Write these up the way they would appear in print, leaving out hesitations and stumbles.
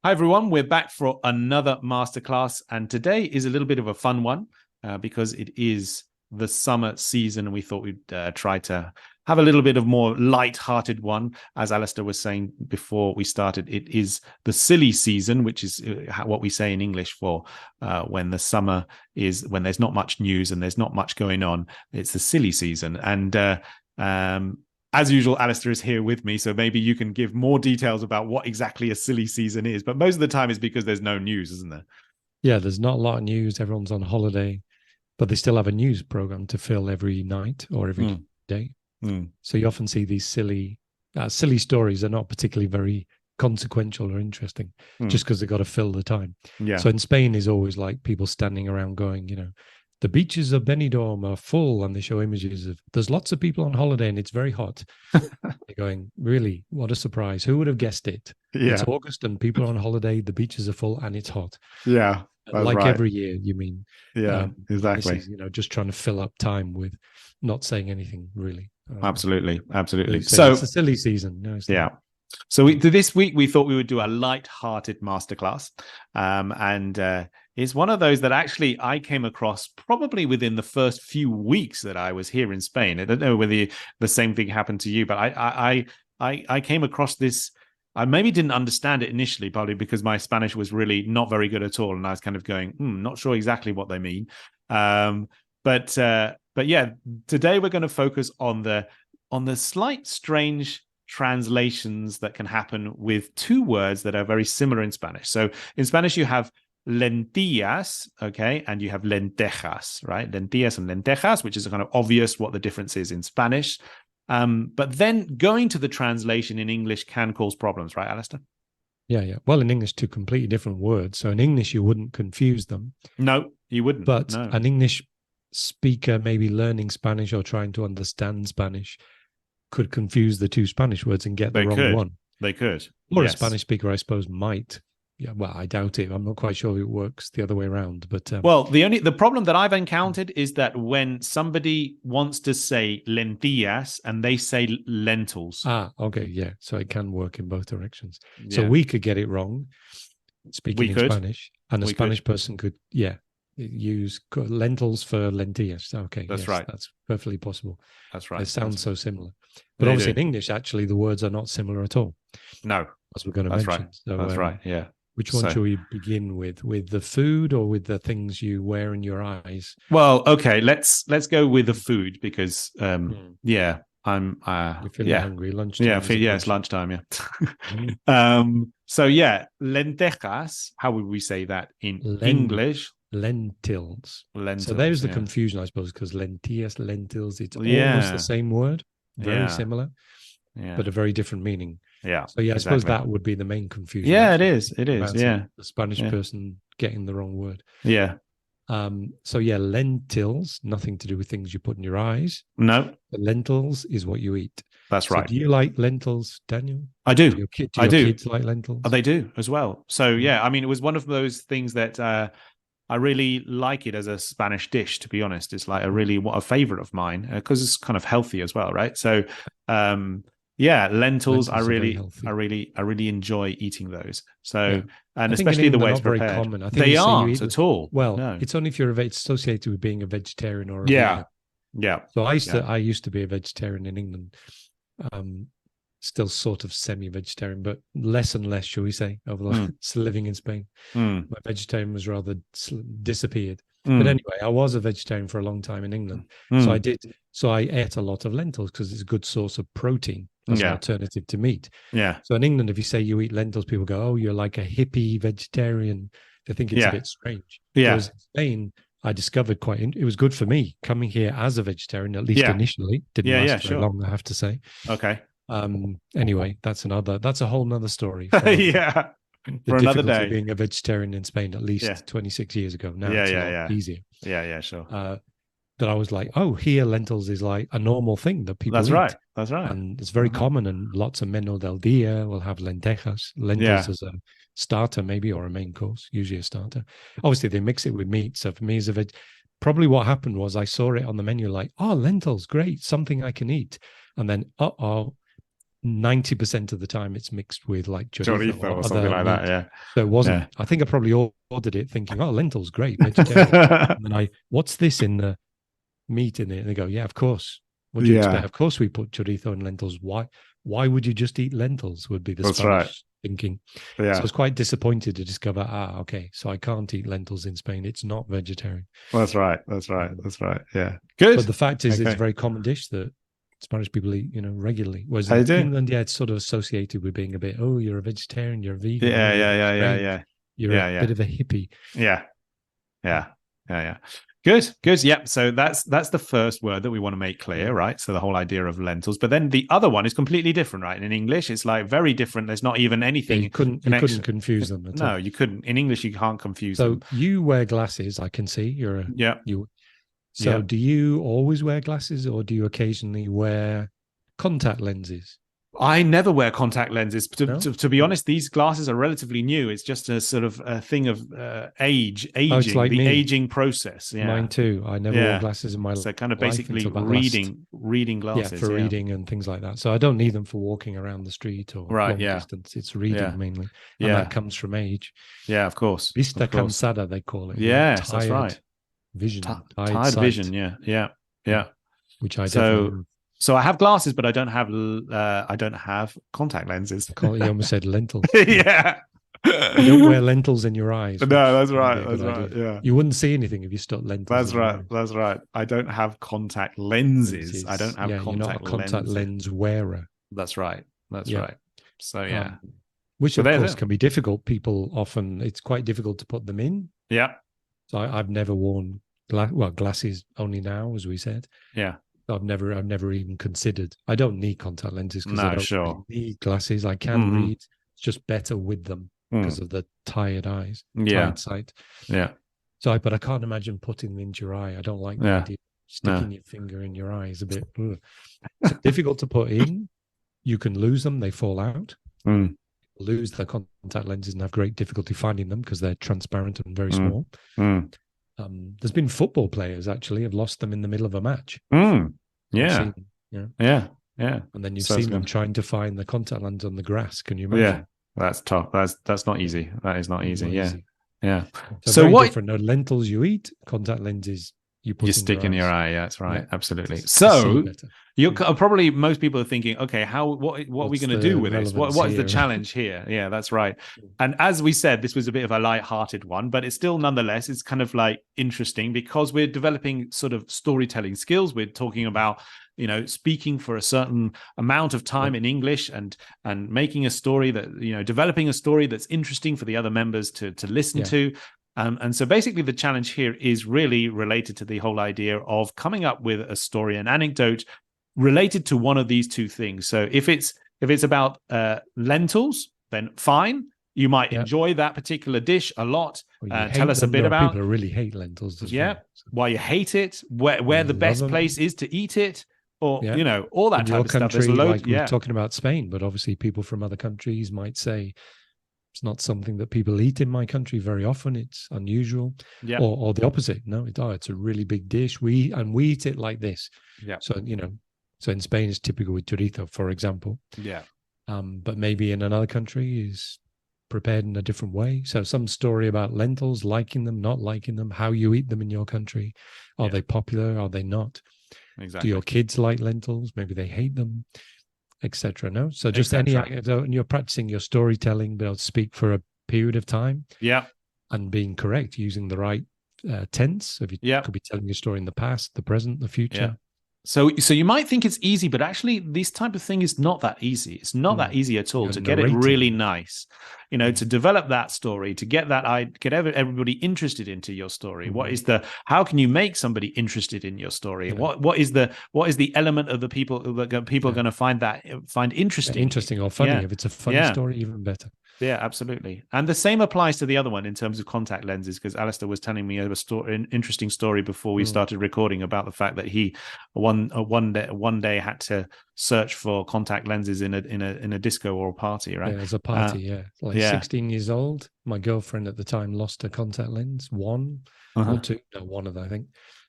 Hi, everyone. We're back for another masterclass. And today is a little bit of a fun one because it is the summer season. And we thought we'd try to have a little bit of more light-hearted one. As Alistair was saying before we started, it is the silly season, which is what we say in English for when the summer is, when there's not much news and there's not much going on. It's the silly season. And as usual, Alistair is here with me, so maybe you can give more details about what exactly a silly season is. But most of the time it's because there's no news, isn't there? Yeah, there's not a lot of news. Everyone's on holiday, but they still have a news program to fill every night or every day. So you often see these silly stories are not particularly very consequential or interesting, just because they've got to fill the time. Yeah. So in Spain is always like people standing around going, the beaches of Benidorm are full, and they show images of there's lots of people on holiday and it's very hot. They're going, really? What a surprise. Who would have guessed it? Yeah. It's August and people are on holiday, the beaches are full and it's hot. Yeah. Like right. every year, you mean? Yeah, exactly. Is, just trying to fill up time with not saying anything really. Absolutely. So it's a silly season. No, it's yeah. not. So this week we thought we would do a light-hearted masterclass, and it's one of those that actually I came across probably within the first few weeks that I was here in Spain. I don't know whether the same thing happened to you, but I came across this. I maybe didn't understand it initially, probably because my Spanish was really not very good at all, and I was kind of going, not sure exactly what they mean. But yeah, today we're going to focus on the slight strange translations that can happen with two words that are very similar in Spanish. So in Spanish, you have lentillas, okay, and you have lentejas, right? Lentillas and lentejas, which is kind of obvious what the difference is in Spanish. But then going to the translation in English can cause problems, right, Alistair? Yeah. Well, in English, two completely different words. So in English, you wouldn't confuse them. No, you wouldn't. But no. An English speaker maybe learning Spanish or trying to understand Spanish could confuse the two Spanish words and get the wrong one. They could. Or a Spanish speaker, I suppose, might. Yeah, well, I doubt it. I'm not quite sure it works the other way around. But well, the problem that I've encountered is that when somebody wants to say lentillas and they say lentils. Okay, yeah. So it can work in both directions. Yeah. So we could get it wrong speaking in Spanish, and a Spanish person could, use lentils for lentillas. Okay, that's right. That's perfectly possible. That's right. It sounds so similar, but obviously in English, actually, the words are not similar at all. No, as we're going to mention. Right. So, that's right. Yeah. Which one should we begin with the food or with the things you wear in your eyes? Well, okay, let's go with the food because I'm You're feeling hungry. Lunchtime. It's lunchtime. So lentejas. How would we say that in English? Lentils. So there's the confusion, I suppose, because lentillas, lentils, it's almost the same word, very similar, but a very different meaning. Yeah. So I suppose that would be the main confusion. Yeah, it is. Yeah. The Spanish person getting the wrong word. Yeah. So lentils, nothing to do with things you put in your eyes. No. The lentils is what you eat. That's right. Do you like lentils, Daniel? I do. Do your kids like lentils? They do as well. So I mean, it was one of those things that I really like it as a Spanish dish, to be honest. It's like a favorite of mine because it's kind of healthy as well, right? So lentils I really enjoy eating those. So and especially the way it's prepared. Very common. I think they aren't at all. Well, no. It's only if you're associated with being a vegetarian or a vegan. So I used to be a vegetarian in England. Still sort of semi-vegetarian, but less and less, shall we say, over the last living in Spain. My vegetarian was rather disappeared. But anyway, I was a vegetarian for a long time in England. So I ate a lot of lentils because it's a good source of protein as an alternative to meat. Yeah. So in England, if you say you eat lentils, people go, "Oh, you're like a hippie vegetarian." They think it's a bit strange. Yeah. Whereas in Spain, I discovered it was good for me coming here as a vegetarian, at least initially. Didn't last very long, I have to say. Okay. Anyway, that's a whole nother story. For another day. Being a vegetarian in Spain at least 26 years ago. Now it's a lot easier. Yeah, sure. But I was like, here lentils is like a normal thing that people eat. That's right. And it's very common, and lots of menú del día will have lentejas. Lentils as a starter maybe, or a main course, usually a starter. Obviously, they mix it with meat. So for me as a probably what happened was I saw it on the menu like, lentils, great, something I can eat. And then, 90% of the time it's mixed with like chorizo or or something other like meat. that. Yeah. So it wasn't. Yeah. I think I probably ordered it thinking, oh, lentils, great, vegetarian. And then what's this in the meat in it? And they go, yeah, of course. What do you expect? Of course we put chorizo and lentils. Why would you just eat lentils? Would be the That's Spanish right. thinking. Yeah. So I was quite disappointed to discover, okay, so I can't eat lentils in Spain. It's not vegetarian. That's right. Yeah. Good. But the fact is, it's a very common dish that Spanish people eat, regularly. Whereas in England, it's sort of associated with being a bit, oh, you're a vegetarian, you're a vegan. Yeah. You're a bit of a hippie. Yeah. Good. Yeah. So that's the first word that we want to make clear, right? So the whole idea of lentils. But then the other one is completely different, right? In English, it's like very different. There's not even anything. You couldn't confuse them at all. No, you couldn't. In English, you can't confuse them. So you wear glasses. I can see So do you always wear glasses, or do you occasionally wear contact lenses? I never wear contact lenses. To be honest, these glasses are relatively new. It's just a sort of a thing of aging, like the aging process. Yeah. Mine too. I never wore glasses in my life. So kind of basically reading glasses. Yeah, for reading and things like that. So I don't need them for walking around the street or long distance. It's reading mainly. And that comes from age. Yeah, of course. Vista cansada, they call it. Yeah, that's right. Vision. Tired vision, yeah. Which I definitely... So I have glasses, but I don't have contact lenses. You almost said lentils. Yeah. You don't wear lentils in your eyes. No, that's right. That's right. Yeah. You wouldn't see anything if you stuck lentils. That's right. I don't have contact lenses. I don't have you're not a contact lens wearer. That's right. That's right. So which of course can be difficult. People often, it's quite difficult to put them in. Yeah. So I've never worn glasses only now, as we said. Yeah. I've never even considered. I don't need contact lenses because I don't really need glasses. I can read. It's just better with them because of the tired eyes, tired sight. Yeah. So, but I can't imagine putting them into your eye. I don't like the idea. Sticking your finger in your eye is a bit it's difficult to put in. You can lose them; they fall out. Lose the contact lenses and have great difficulty finding them because they're transparent and very small. There's been football players actually have lost them in the middle of a match. Yeah. And then you've seen them trying to find the contact lens on the grass. Can you imagine? Yeah, that's tough. That's not easy. That is not easy. Yeah. So what different? No, lentils you eat, contact lenses you stick in your eye. Yeah, that's right. Yeah. Absolutely. So you're probably, most people are thinking, okay, what are we going to do with this? What is the challenge here? Yeah, that's right. And as we said, this was a bit of a light-hearted one, but it's still nonetheless, it's kind of like interesting because we're developing sort of storytelling skills. We're talking about, speaking for a certain amount of time in English and making a story that, developing a story that's interesting for the other members to listen to. And so basically the challenge here is really related to the whole idea of coming up with a story, an anecdote related to one of these two things. So if it's about lentils, then fine. You might enjoy that particular dish a lot. Tell us a bit about... People really hate lentils as well. Why you hate it, where the best place is to eat it, or, all that type of stuff. There's like we're talking about Spain, but obviously people from other countries might say, it's not something that people eat in my country very often. It's unusual, or the opposite. No, it's a really big dish. We eat it like this. Yeah. So so in Spain it's typical with chorizo, for example. Yeah. But maybe in another country is prepared in a different way. So some story about lentils, liking them, not liking them, how you eat them in your country. Are they popular? Are they not? Exactly. Do your kids like lentils? Maybe they hate them, etc. No, so just and you're practicing your storytelling, be able to speak for a period of time. Yeah, and being correct, using the right tense. If you could be telling your story in the past, the present, the future. Yeah. So you might think it's easy, but actually this type of thing is not that easy. It's not that easy at all to get it really nice, to develop that story, to get everybody interested into your story. How can you make somebody interested in your story? What is the element of the people that people are going to find interesting? Interesting or funny. If it's a funny story, even better. Yeah, absolutely. And the same applies to the other one in terms of contact lenses, because Alistair was telling me an interesting story before we started recording about the fact that he one day had to search for contact lenses in a disco or a party, right? Yeah, as a party, 16 years old. My girlfriend at the time lost her contact lens, one or two, no, one of them, I think.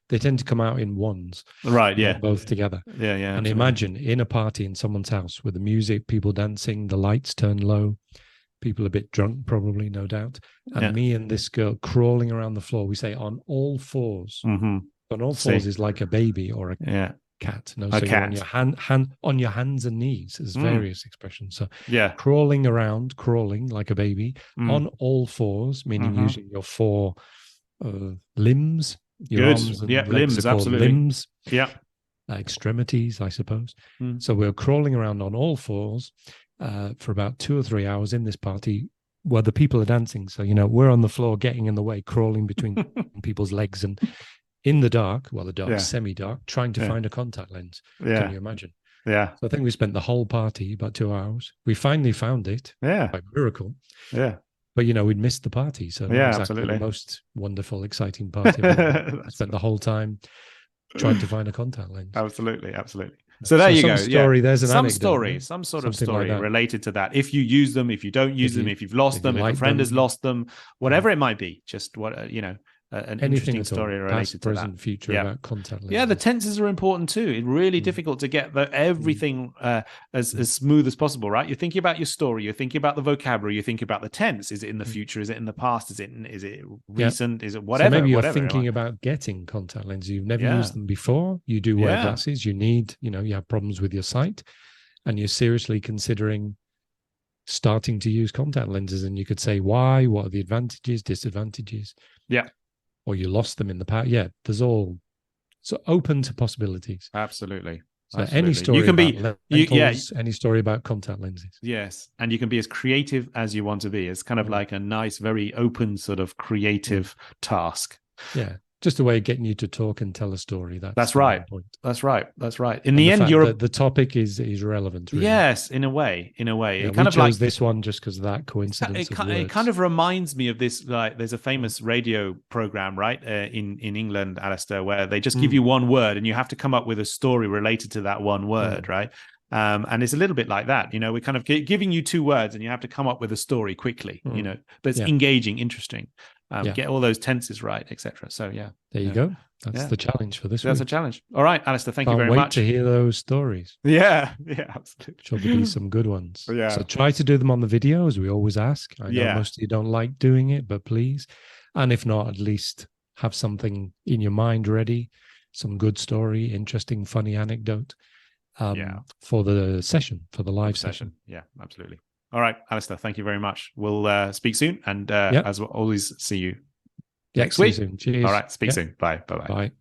they tend to come out in ones, right? Yeah, not both together. Yeah. And Absolutely. imagine in a party in someone's house with the music, people dancing, the lights turn low, people a bit drunk, probably, no doubt, and me and this girl crawling around the floor. We say on all fours. Mm-hmm. On all fours is like a baby or a cat. No, so you're on your on your hands and knees. There's various expressions. So crawling like a baby on all fours, meaning using your four limbs. Your arms and legs limbs, are called absolutely. Limbs. Yeah. Extremities, I suppose. So we're crawling around on all fours for about 2 or 3 hours in this party where the people are dancing. So, we're on the floor getting in the way, crawling between people's legs and in the dark, semi-dark, trying to find a contact lens. Can you imagine? Yeah. So I think we spent the whole party, about 2 hours. We finally found it by miracle. Yeah. But, we'd missed the party. So that was actually the most wonderful, exciting party of all. I spent the whole time trying to find a contact lens. Absolutely. So there you go. Story, there's an anecdote, story, some sort of story related to that. If you use them, if you don't use them, if you've lost them, if a friend has lost them, whatever it might be, just what an interesting story related to present, future about contact lenses. Yeah, the tenses are important too. It's really difficult to get everything as smooth as possible, right? You're thinking about your story, you're thinking about the vocabulary, you're thinking about the tense. Is it in the future? Is it in the past? Is it recent? Is it whatever? So maybe you're thinking about getting contact lenses. You've never used them before. You do wear glasses. You need, you have problems with your sight, and you're seriously considering starting to use contact lenses. And you could say why, what are the advantages, disadvantages? Yeah. Or you lost them in the past. Yeah, there's all so open to possibilities. Absolutely. So any story about lentils, any story about contact lenses. Yes, and you can be as creative as you want to be. It's kind of like a nice, very open sort of creative task. Yeah, just a way of getting you to talk and tell a story. That's right. That's right. In the end, the topic is relevant. Really. Yes, in a way. It kind of chose this one just because of that coincidence. It kind of reminds me of this. Like, there's a famous radio program, right, in England, Alistair, where they just give you one word and you have to come up with a story related to that one word, right? And it's a little bit like that. We're kind of giving you 2 words and you have to come up with a story quickly. But it's engaging, interesting. Get all those tenses right, etc. So there you go. That's the challenge for this week. That's a challenge. All right, Alistair, thank you very much. Can't wait to hear those stories. Yeah, absolutely. Sure, there'll be some good ones. Yeah. So try to do them on the video, as we always ask. I know most of you don't like doing it, but please. And if not, at least have something in your mind ready, some good story, interesting, funny anecdote for the session, for the live session. Yeah, absolutely. All right, Alistair, thank you very much. We'll speak soon. And as always, see you next week. Soon. Cheers. All right, speak soon. Bye. Bye-bye. Bye.